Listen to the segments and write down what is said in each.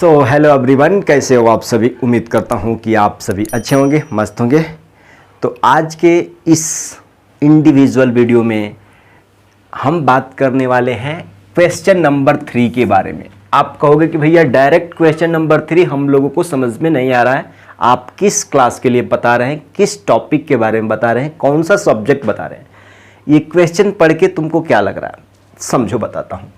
Hello everyone, कैसे हो आप सभी। उम्मीद करता हूँ कि आप सभी अच्छे होंगे, मस्त होंगे। तो आज के इस इंडिविजुअल वीडियो में हम बात करने वाले हैं क्वेश्चन नंबर 3 के बारे में। आप कहोगे कि भैया डायरेक्ट क्वेश्चन नंबर 3 हम लोगों को समझ में नहीं आ रहा है, आप किस क्लास के लिए बता रहे हैं, किस टॉपिक के बारे में बता रहे हैं, कौन सा सब्जेक्ट बता रहे हैं। ये क्वेश्चन पढ़ के तुमको क्या लग रहा है, समझो बताता हूँ।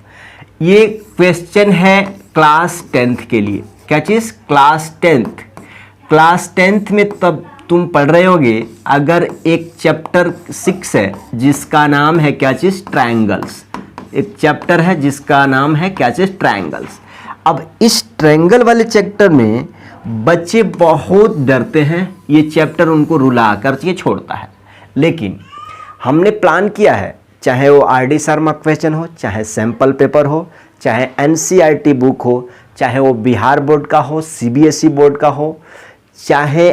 ये क्वेश्चन है क्लास 10th के लिए। क्या चीज़? Class 10th। क्लास 10th में तब तुम पढ़ रहे होगे अगर एक चैप्टर 6 है जिसका नाम है क्या चीज़? ट्रायंगल्स। एक चैप्टर है जिसका नाम है क्या चीज़? ट्रायंगल्स। अब इस ट्रायंगल वाले चैप्टर में बच्चे बहुत डरते हैं, ये चैप्टर उनको रुला कर छोड़ता है। लेकिन हमने प्लान किया है, चाहे वो आर.डी. शर्मा क्वेश्चन हो, चाहे सैम्पल पेपर हो, चाहे एनसीईआरटी बुक हो, चाहे वो बिहार बोर्ड का हो, सीबीएसई बोर्ड का हो, चाहे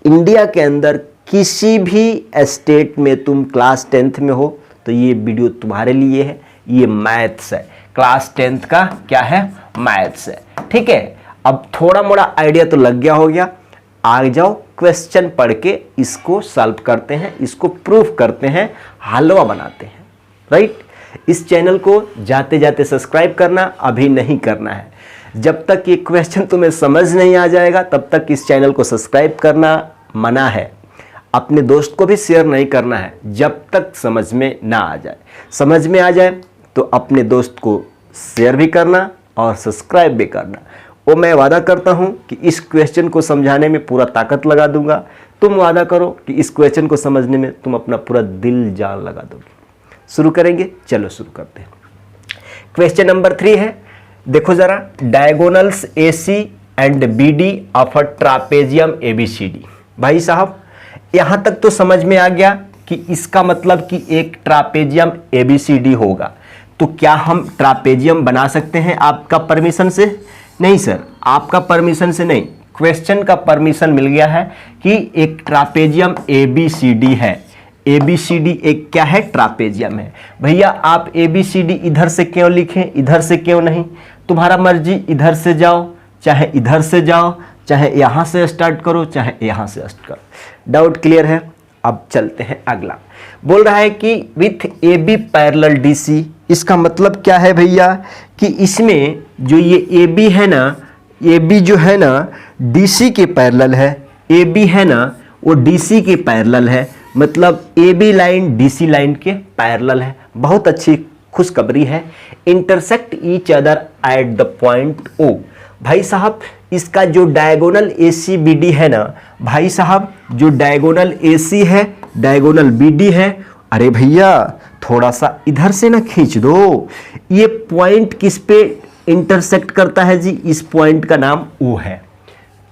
इंडिया के अंदर किसी भी स्टेट में तुम क्लास 10th में हो, तो ये वीडियो तुम्हारे लिए है। ये मैथ्स है, क्लास 10th का क्या है? मैथ्स है। ठीक है, अब थोड़ा मोड़ा आइडिया तो लग गया हो गया। आ जाओ, क्वेश्चन पढ़ के इसको सॉल्व करते हैं, इसको प्रूफ करते हैं, हलवा बनाते हैं। राइट? इस चैनल को जाते जाते सब्सक्राइब करना अभी नहीं करना है। जब तक ये क्वेश्चन तुम्हें समझ नहीं आ जाएगा तब तक इस चैनल को सब्सक्राइब करना मना है। अपने दोस्त को भी शेयर नहीं करना है जब तक समझ में ना आ जाए। समझ में आ जाए तो अपने दोस्त को शेयर भी करना और सब्सक्राइब भी करना। वो मैं वादा करता हूँ कि इस क्वेश्चन को समझाने में पूरा ताकत लगा दूंगा। तुम वादा करो कि इस क्वेश्चन को समझने में तुम अपना पूरा दिल जान लगा दोगे। शुरू करेंगे? चलो शुरू करते हैं। क्वेश्चन नंबर 3 है, देखो जरा। Diagonals AC and BD of a trapezium ABCD। भाई साहब, यहां तक तो समझ में आ गया कि इसका मतलब कि एक ट्रापेजियम ABCD होगा। तो क्या हम ट्रापेजियम बना सकते हैं आपका परमिशन से? नहीं सर, आपका परमिशन से नहीं, क्वेश्चन का परमिशन मिल गया है कि एक ट्रापेजियम ABCD है। ABCD एक क्या है? ट्रापेजियम है। भैया आप ABCD इधर से क्यों लिखें, इधर से क्यों नहीं? तुम्हारा मर्जी, इधर से जाओ, चाहे इधर से जाओ, चाहे यहां से स्टार्ट करो, चाहे यहां से स्टार्ट करो। डाउट क्लियर है? अब चलते हैं अगला। बोल रहा है कि विथ AB पैरेलल DC। इसका मतलब क्या है भैया कि इसमें जो ये AB है ना, AB जो है ना DC के पैरेलल है। AB है ना वो DC के पैरेलल है, मतलब AB लाइन DC लाइन के पैरेलल है। बहुत अच्छी खुशखबरी है। Intersect each other at the point O। भाई साहब, इसका जो डायगोनल ACBD है ना, भाई साहब जो डायगोनल AC है, डायगोनल BD है, अरे भैया थोड़ा सा इधर से ना खींच दो। ये पॉइंट किस पे इंटरसेक्ट करता है जी? इस पॉइंट का नाम O है।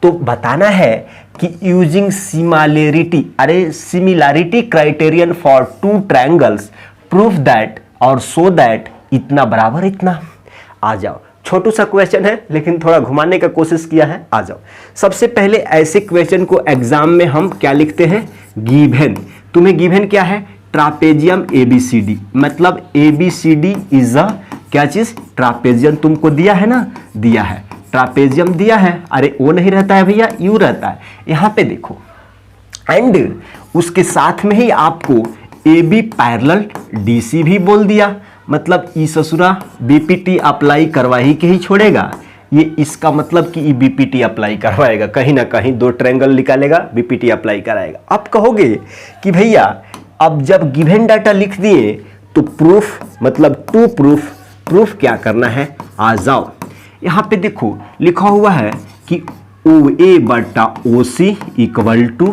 तो बताना है कि यूजिंग सिमिलैरिटी, अरे similarity criterion for two triangles proof that और सो दैट इतना बराबर इतना। आ जाओ, छोटू सा क्वेश्चन है लेकिन थोड़ा घुमाने का कोशिश किया है। आ जाओ, सबसे पहले ऐसे क्वेश्चन को एग्जाम में हम क्या लिखते हैं? गिवन। तुम्हें गिवन क्या है? ट्रापेजियम ABCD, मतलब ABCD इज अ क्या चीज? ट्रापेजियम। तुमको दिया है ना, दिया है, ट्रापेजियम दिया है। अरे वो नहीं रहता है भैया, यू रहता है। यहां पे देखो, एंड उसके साथ में ही आपको AB पैरेलल DC भी बोल दिया, मतलब ई ससुरा BPT अप्लाई करवा ही के ही छोड़ेगा। ये इसका मतलब कि ये BPT अप्लाई करवाएगा, कहीं ना कहीं दो ट्रायंगल निकालेगा, BPT अप्लाई कराएगा। आप कहोगे कि भैया अब जब गिवन डाटा लिख दिए तो प्रूफ, मतलब टू प्रूफ क्या करना है? आ जाओ, यहां पे देखो लिखा हुआ है कि OA बटा OC इक्वल टू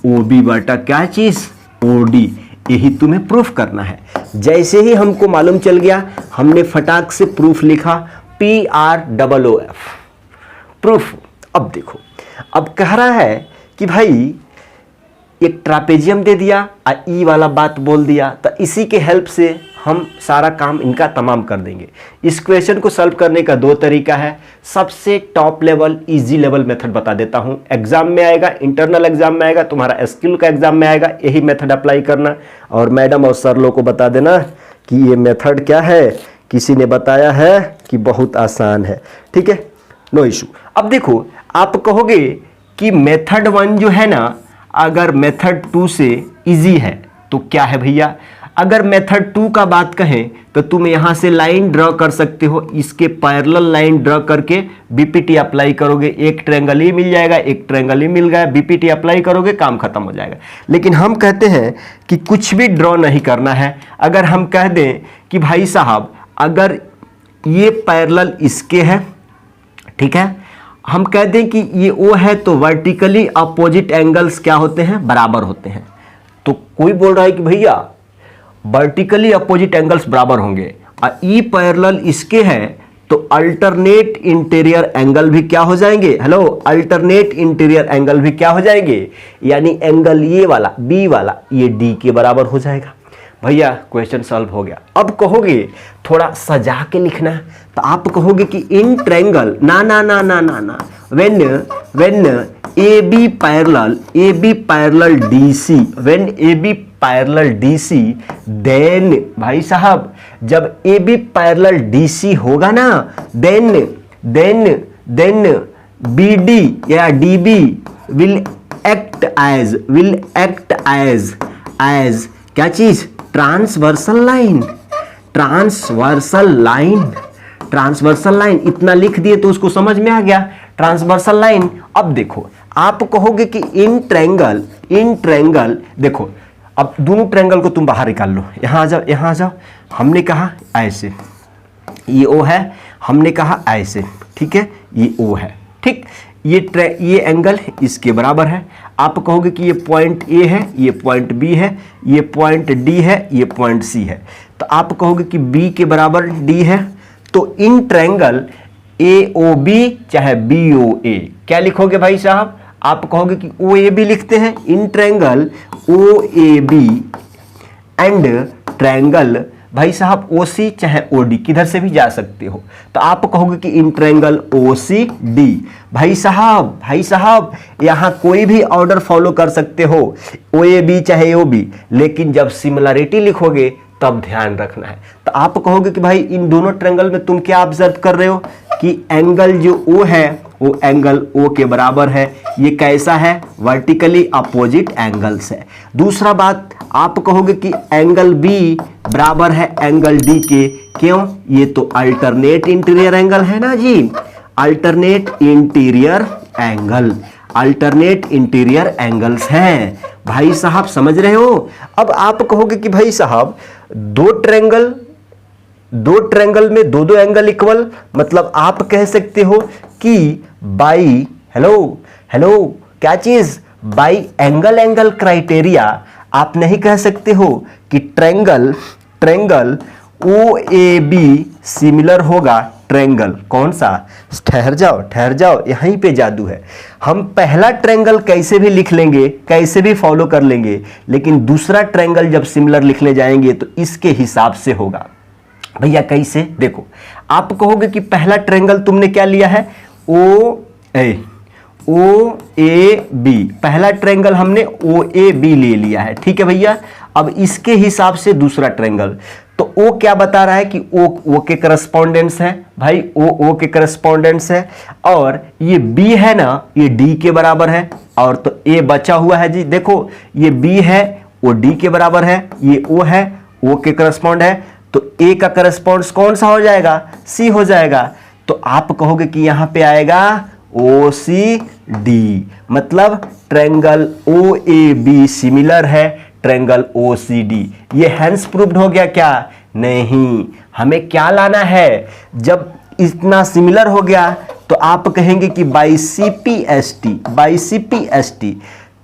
OB बटा क्या चीज? OD। यही तुम्हें प्रूफ करना है। जैसे ही हमको मालूम चल गया, हमने फटाक से प्रूफ लिखा, PROOF प्रूफ। अब देखो, अब कह रहा है कि भाई एक ट्रापेजियम दे दिया और ई वाला बात बोल दिया, तो इसी के हेल्प से हम सारा काम इनका तमाम कर देंगे। इस क्वेश्चन को सॉल्व करने का 2 तरीका है। सबसे top level easy level method बता देता हूं, एग्जाम में आएगा, इंटरनल एग्जाम में आएगा, तुम्हारा स्किल का एग्जाम में आएगा, यही मेथड अप्लाई करना। और मैडम और सर लोग को बता देना कि ये मेथड क्या है, किसी ने बताया है कि बहुत आसान है। ठीक है, नो इशू। अब देखो आप कहोगे कि मेथड 1 जो है ना, अगर मेथड 2 से इजी है तो क्या है भैया, अगर मेथड 2 का बात कहें तो तुम यहां से लाइन ड्रॉ कर सकते हो, इसके पैरेलल लाइन ड्रॉ करके बीपीटी अप्लाई करोगे, एक ट्रायंगल ही मिल जाएगा, एक ट्रायंगल ही मिल गया, बीपीटी अप्लाई करोगे, काम खत्म हो जाएगा। लेकिन हम कहते हैं कि कुछ भी ड्रॉ नहीं करना है। अगर हम कह दें कि भाई साहब अगर ये पैरेलल इसके है, ठीक है, हम कह दें कि ये ओ है, तो वर्टिकली अपोजिट एंगल्स क्या होते हैं, बराबर होते हैं। तो कोई बोल रहा है कि भैया वर्टिकली अपोजिट एंगल्स बराबर होंगे और ई पैरेलल इसके हैं, तो अल्टरनेट इंटीरियर एंगल भी क्या हो जाएंगे, हेलो, अल्टरनेट इंटीरियर एंगल भी क्या हो जाएंगे, यानी एंगल ये वाला बी वाला ये डी के बराबर हो जाएगा। भैया क्वेश्चन सॉल्व हो गया। अब कहोगे थोड़ा सजा के लिखना, तो आप कहोगे कि इन ट्रायंगल ना ना ना ना ना ना when A B parallel DC, when A B parallel DC, then भाई साहब जब ए बी पैरेलल डीसी होगा ना, देन बी डी या D B will act as क्या चीज, ट्रांसवर्सल लाइन। इतना लिख दिए तो उसको समझ में आ गया, ट्रांसवर्सल लाइन। अब देखो आप कहोगे कि इन ट्रायंगल देखो, अब दोनों ट्रायंगल को तुम बाहर निकाल लो, यहां आ जाओ। हमने कहा ऐसे, ये ओ है, हमने कहा ऐसे, ठीक है, ये ओ है, ठीक, ये एंगल इसके बराबर है। आप कहोगे कि ये पॉइंट ए है, ये पॉइंट बी है, ये पॉइंट डी है, ये पॉइंट सी है, तो आप कहोगे कि बी के बराबर डी है। तो in triangle A O B चाहे बी ओ ए, क्या लिखोगे भाई साहब, आप कहोगे कि ओ ए बी लिखते हैं, in triangle O A B and triangle भाई साहब ओ सी चाहे ओ डी, किधर से भी जा सकते हो, तो आप कहोगे कि इन ट्रायंगल ओ सी डी। भाई साहब यहां कोई भी ऑर्डर फॉलो कर सकते हो, ओ ए बी चाहे ओ बी, लेकिन जब सिमिलरिटी लिखोगे तब ध्यान रखना है। तो आप कहोगे कि भाई इन दोनों ट्रायंगल में तुम क्या ऑब्जर्व कर रहे हो कि एंगल जो ओ है वो एंगल ओ के बराबर है। ये कैसा है, वर्टिकली अपोजिट एंगल्स है। दूसरा बात आप कहोगे कि एंगल बी बराबर है एंगल डी के, क्यों, ये तो अल्टरनेट इंटीरियर एंगल है ना जी, अल्टरनेट इंटीरियर एंगल्स हैं। भाई साहब समझ रहे हो। अब आप कहोगे कि भाई साहब दो ट्रायंगल में दो एंगल इक्वल, मतलब आप कह सकते हो कि बाई हेलो क्या चीज, बाई एंगल क्राइटेरिया आप नहीं कह सकते हो कि triangle O A B similar होगा ट्रायंगल कौन सा, ठहर जाओ यहीं पे जादू है। हम पहला ट्रायंगल कैसे भी लिख लेंगे, कैसे भी फॉलो कर लेंगे, लेकिन दूसरा ट्रायंगल जब सिमिलर लिखने जाएंगे तो इसके हिसाब से होगा। भैया कैसे, देखो आप कहोगे कि पहला ट्रायंगल तुमने क्या लिया है, ओ ए बी, पहला ट्रायंगल हमने ओ ए बी ले लिया है, ठीक है भैया। अब इसके हिसाब से दूसरा ट्रायंगल, तो ओ क्या बता रहा है कि ओ के करस्पॉन्डेंस है, भाई ओ के करस्पॉन्डेंस है, और ये बी है ना, ये डी के बराबर है, और तो ए बचा हुआ है जी, देखो ये बी है, ओ डी के बराबर है, ये ओ है, ओ के करस्पॉन्ड है, तो ए का करस्पॉन्डेंस कौन सा हो जाएगा, सी हो जाएगा। तो आप कहोगे कि यहां पे आएगा ओ सी डी, मतलब triangle O A B similar है ट्रायंगल ओ सी डी। ये हेंस प्रूव्ड हो गया क्या, नहीं, हमें क्या लाना है, जब इतना सिमिलर हो गया तो आप कहेंगे कि by C P S T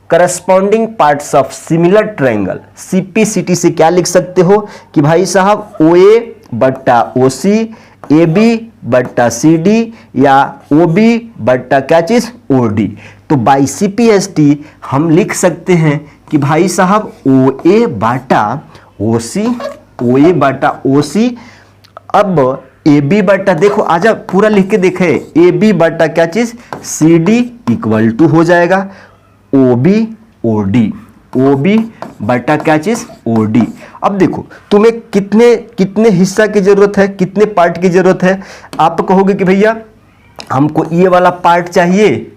corresponding parts of similar triangle, CPCT से क्या लिख सकते हो कि भाई साहब ओ ए बट्टा ओ सी, ए बी बट्टा सी डी, या ओ बी बट्टा क्या चीज ओ डी। तो बाई सीपीएसटी हम लिख सकते हैं कि भाई साहब ओ ए बाटा ओ सी, ओ ए बाटा ओ सी, अब ए बी बट्टा, देखो आजा पूरा लिख के देखे, ए बी बट्टा क्या चीज सी डी इक्वल टू हो जाएगा O B O D, O B बटा क्या चीज ओ डी। अब देखो तुम्हें कितने हिस्सा की जरूरत है, कितने पार्ट की जरूरत है, आप कहोगे कि भैया हमको ये वाला पार्ट चाहिए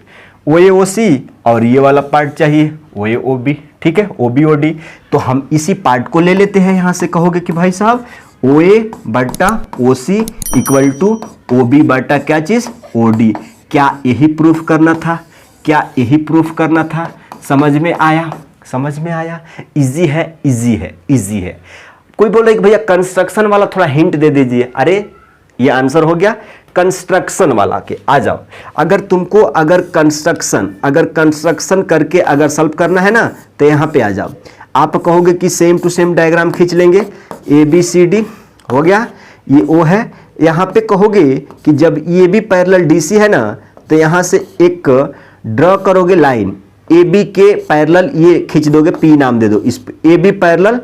ओ ए ओ सी, और ये वाला पार्ट चाहिए ओ ए ओ बी, ठीक है, ओ बी ओ डी। तो हम इसी पार्ट को ले लेते हैं। यहाँ से कहोगे कि भाई साहब ओ ए बटा ओ सी इक्वल टू ओ बी बटा क्या चीज़, ओ डी। क्या यही प्रूफ करना था? क्या यही प्रूफ करना था? समझ में आया? समझ में आया? इजी है, इजी है, इजी है। कोई बोले कि भैया कंस्ट्रक्शन वाला थोड़ा हिंट दे दीजिए। अरे ये आंसर हो गया कंस्ट्रक्शन वाला के। आ जाओ, अगर तुमको अगर कंस्ट्रक्शन करके अगर सॉल्व करना है ना तो यहाँ पे आ जाओ। आप कहोगे कि सेम टू सेम डायग्राम खींच लेंगे, ए बी सी डी हो गया, ये ओ है। यहाँ पे कहोगे कि जब A B parallel D C है ना तो यहाँ से एक ड्रॉ करोगे लाइन, ए बी के पैरेलल ये खींच दोगे, पी नाम दे दो इस ए बी पैरेलल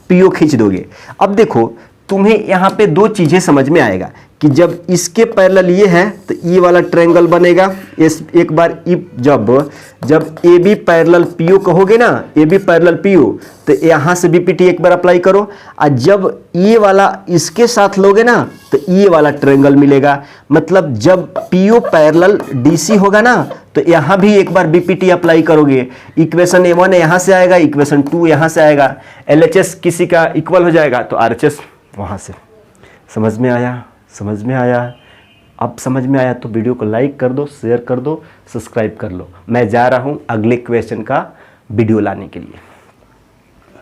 पीओ खींच दोगे। अब देखो तुम्हें यहाँ पे दो चीजें समझ में आएगा कि जब इसके पैरेलल ये है तो ये वाला ट्रायंगल बनेगा। इस एक बार जब ए बी पैरेलल पीओ कहोगे ना, ए बी पैरेलल पीओ, तो यहाँ से बीपीटी एक बार अप्लाई करो। और जब ये वाला इसके साथ लोगे ना तो ये वाला ट्रायंगल मिलेगा। मतलब जब पीओ पैरेलल डीसी होगा ना तो यहाँ भी एक बार बीपीटी अप्लाई करोगे। इक्वेशन A1 यहाँ से आएगा, इक्वेशन 2 यहाँ से आएगा, LHS किसी का इक्वल हो जाएगा तो RHS वहाँ से। समझ में आया? समझ में आया? अब समझ में आया तो वीडियो को लाइक कर दो, शेयर कर दो, सब्सक्राइब कर लो। मैं जा रहा हूँ अगले क्वेश्चन का वीडियो लाने के लिए।